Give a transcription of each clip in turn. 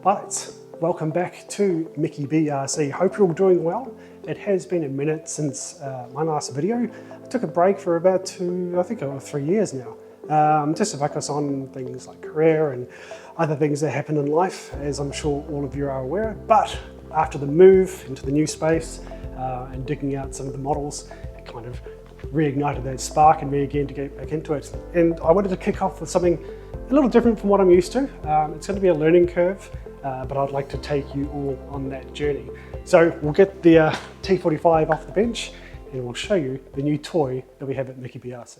But welcome back to Mickey BRC. Hope you're all doing well. It has been a minute since my last video. I took a break for about 3 years now, just to focus on things like career and other things that happen in life, as I'm sure all of you are aware. But after the move into the new space and digging out some of the models, it kind of reignited that spark in me again to get back into it. And I wanted to kick off with something a little different from what I'm used to. It's going to be a learning curve, but I'd like to take you all on that journey. So we'll get the T45 off the bench and we'll show you the new toy that we have at Mickey BRC.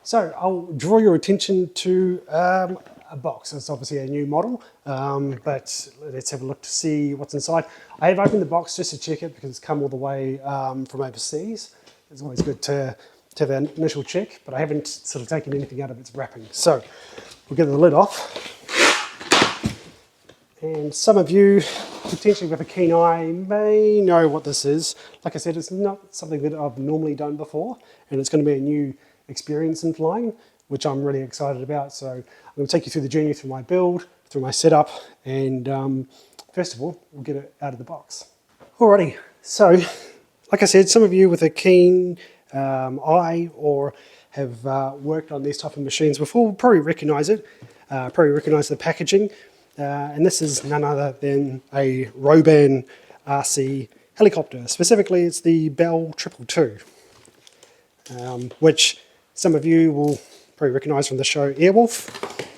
So I'll draw your attention to a box. It's obviously a new model, but let's have a look to see what's inside. I have opened the box just to check it because it's come all the way from overseas. It's always good to have an initial check, but I haven't sort of taken anything out of its wrapping. So we'll get the lid off. And some of you, potentially with a keen eye, may know what this is. Like I said, it's not something that I've normally done before, and it's going to be a new experience in flying, which I'm really excited about. So I'm going to take you through the journey through my build, through my setup, and first of all, we'll get it out of the box. Alrighty, so like I said, some of you with a keen eye or have worked on these type of machines before will probably recognize it, probably recognize the packaging. And this is none other than a Roban RC helicopter. Specifically, it's the Bell 222, which some of you will probably recognise from the show Airwolf.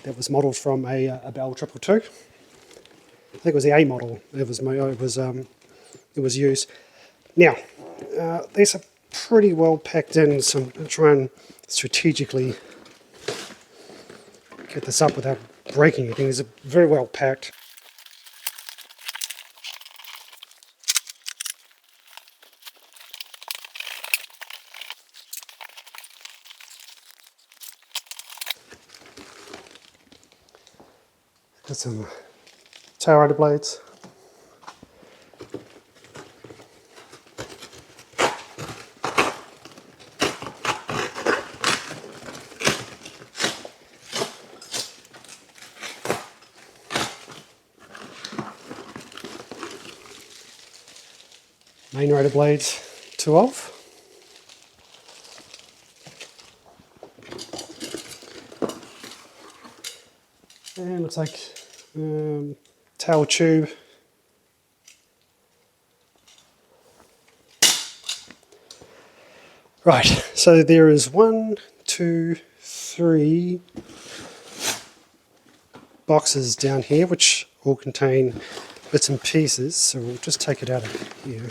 That was modelled from a Bell 222. I think it was the A model. It was used. Now, these are pretty well packed in, so I'm going to try and strategically get this up without breaking anything. These are very well packed. Got some tail rotor blades. Main rotor blades, 2 off. And looks like tail tube. Right, so there is 1, 2, 3 boxes down here, which all contain bits and pieces. So we'll just take it out of here.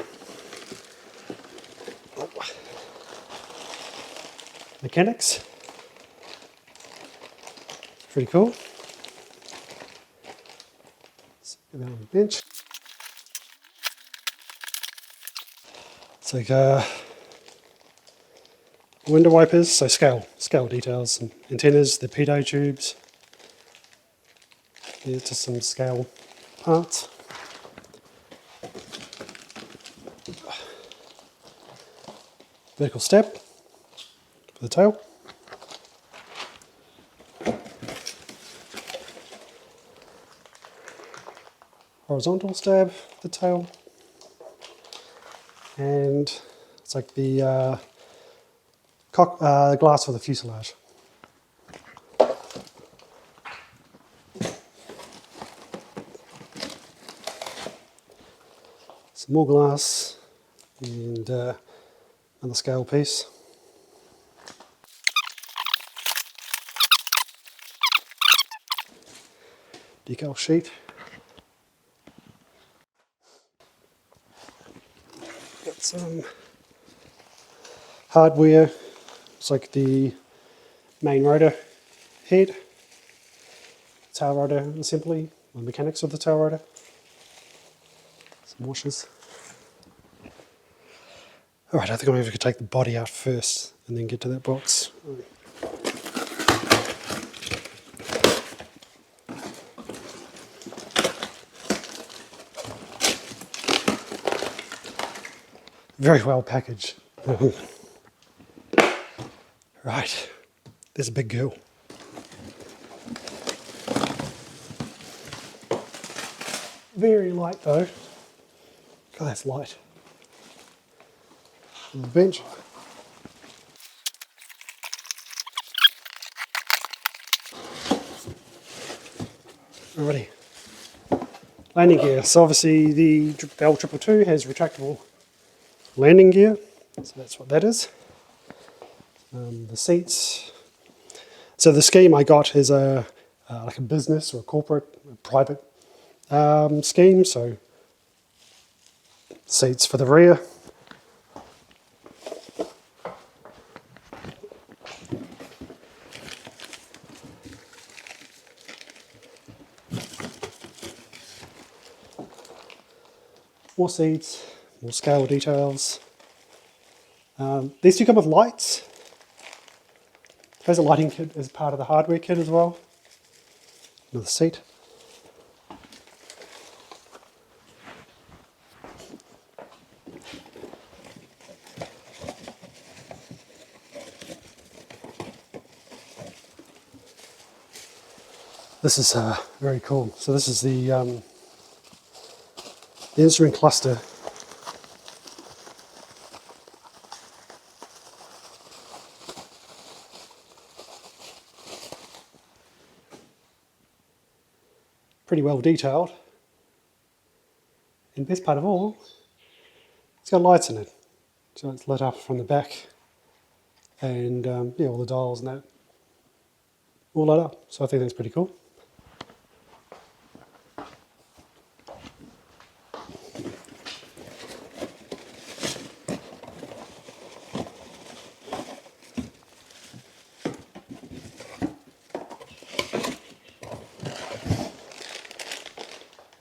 Mechanics. Pretty cool. Let's get that on the bench. It's like window wipers, so scale details, and antennas, the pitot tubes. There's just some scale parts. Vertical step for the tail. Horizontal stab for the tail. And it's like the glass for the fuselage. Some more glass and another scale piece. Decal sheet. Got some hardware. It's like the main rotor head, tail rotor assembly, the mechanics of the tail rotor. Some washers. Alright, I think I'm going to take the body out first and then get to that box. Very well packaged. Right, There's a big girl. Very light though. God, that's light. The bench. Alrighty. Landing gear. So obviously the Bell 222 has retractable landing gear. So that's what that is. The seats. So the scheme I got is like a business or a corporate, a private scheme. So seats for the rear. More seats, more scale details. These two come with lights. There's a lighting kit as part of the hardware kit as well. Another seat. This is very cool. So this is the instrument cluster. Pretty well detailed. And best part of all, it's got lights in it. So it's lit up from the back. And yeah, all the dials and that all lit up. So I think that's pretty cool.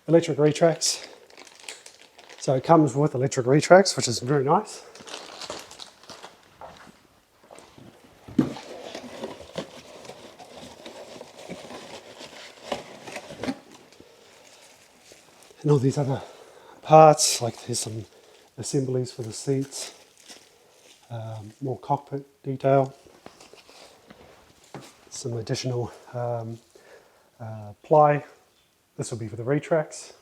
Electric retracts. So it comes with electric retracts, which is very nice. And all these other parts, like there's some assemblies for the seats, more cockpit detail, some additional ply. This will be for the retracts.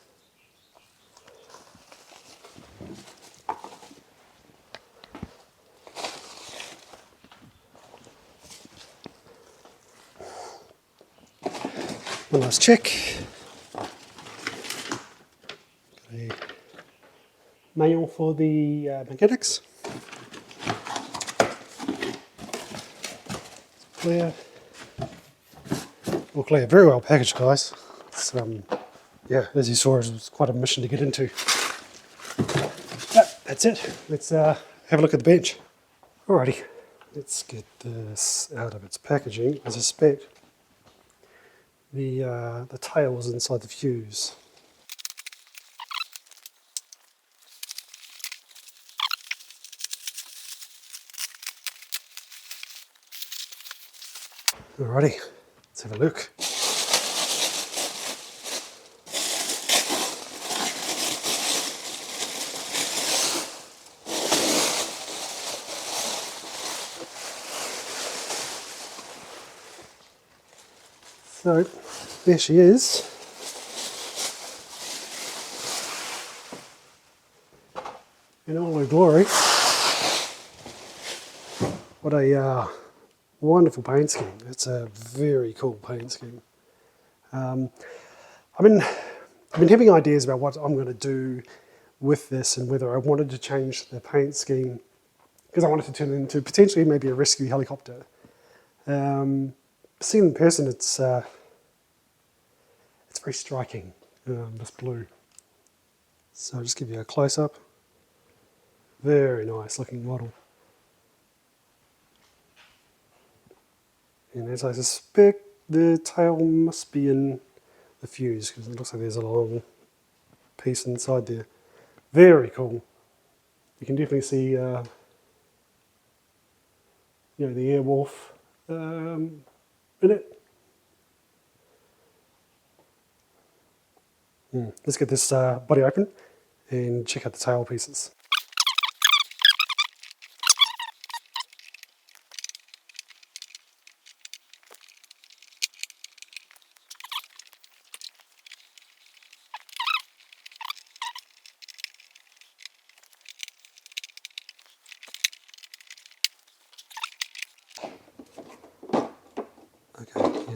One last check. A manual for the mechanics. Clear. All clear. Very well packaged, guys. It's, yeah, as you saw, it was quite a mission to get into. But that's it. Let's have a look at the bench. Alrighty, let's get this out of its packaging. I suspect the tail was inside the fuse. Alrighty, let's have a look. So, there she is. In all her glory. What a wonderful paint scheme. It's a very cool paint scheme. I've been having ideas about what I'm going to do with this and whether I wanted to change the paint scheme because I wanted to turn it into potentially maybe a rescue helicopter. Seen in person, it's very striking, this blue. So I'll just give you a close-up. Very nice looking model. And as I suspect, the tail must be in the fuse because it looks like there's a long piece inside there. Very cool. You can definitely see, you know, the Airwolf in it. Let's get this body open and check out the tail pieces.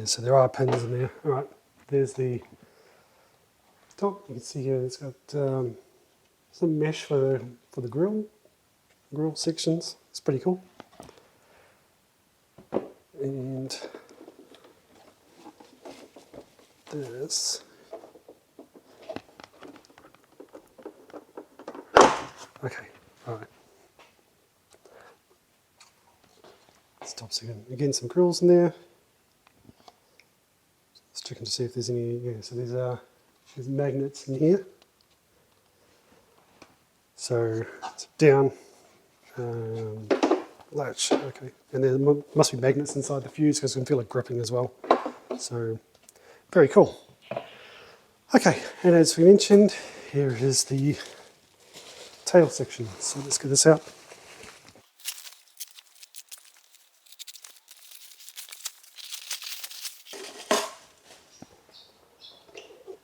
Yeah, so there are pins in there. All right, there's the top. You can see here it's got some mesh for the grill sections. It's pretty cool. And this. Okay, all right. Stop second. Again, some grills in there. Just checking to see if there's any. Yeah, so there's magnets in here. So it's down. Latch, okay, and there must be magnets inside the fuse because you can feel it gripping as well. So, very cool. Okay, and as we mentioned, here is the tail section. So let's get this out.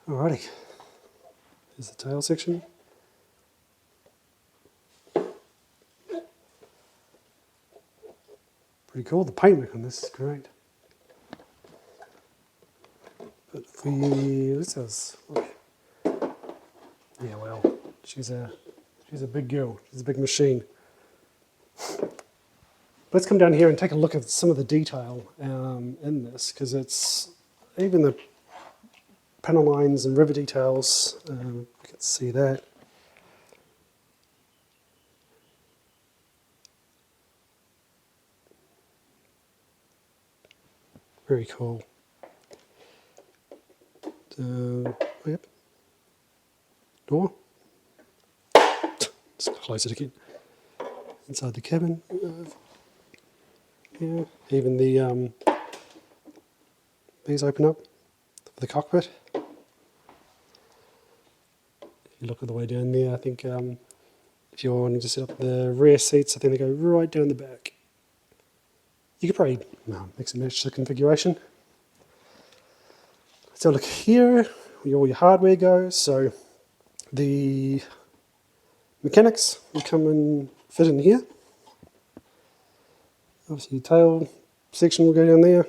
Alrighty, here's the tail section. Pretty cool. The paintwork on this is great. But if we let's look. Yeah, well, she's a big girl. She's a big machine. Let's come down here and take a look at some of the detail in this, because it's even the panel lines and river details. You can see that. Very cool. Yep. Door. Just close it again. Inside the cabin. Yeah. Even the these open up for the cockpit. If you look all the way down there, I think if you're wanting to set up the rear seats, I think they go right down the back. You could probably mix and match the configuration. So look here, where all your hardware goes. So the mechanics will come and fit in here. Obviously, the tail section will go down there.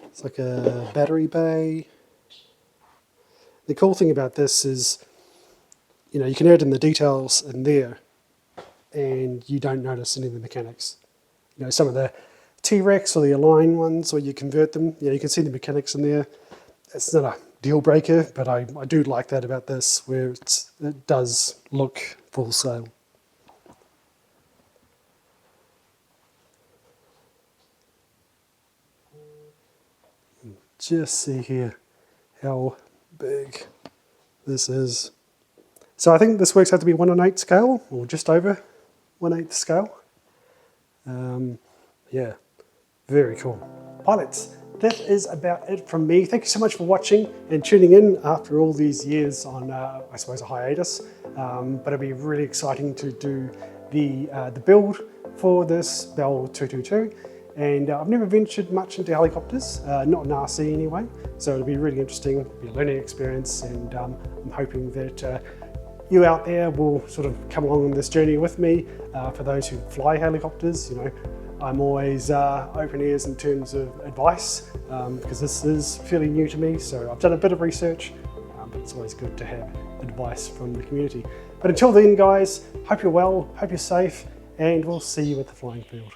It's like a battery bay. The cool thing about this is, you know, you can add in the details in there, and you don't notice any of the mechanics. You know, some of the T-Rex or the Align ones, where you convert them, you can see the mechanics in there. It's not a deal breaker, but I do like that about this, where it does look full sail. Just see here how big this is. So I think this works out to be 1/8 scale, or just over 1/8 scale. Yeah, very cool. Pilots, that is about it from me. Thank you so much for watching and tuning in after all these years on, I suppose, a hiatus. But it'll be really exciting to do the build for this Bell 222. And I've never ventured much into helicopters, not in RC anyway. So it'll be really interesting, it'll be a learning experience, and I'm hoping that you out there will sort of come along on this journey with me. For those who fly helicopters, you know, I'm always open ears in terms of advice, because this is fairly new to me. So I've done a bit of research, but it's always good to have advice from the community. But until then, guys, hope you're well, hope you're safe, and we'll see you at the flying field.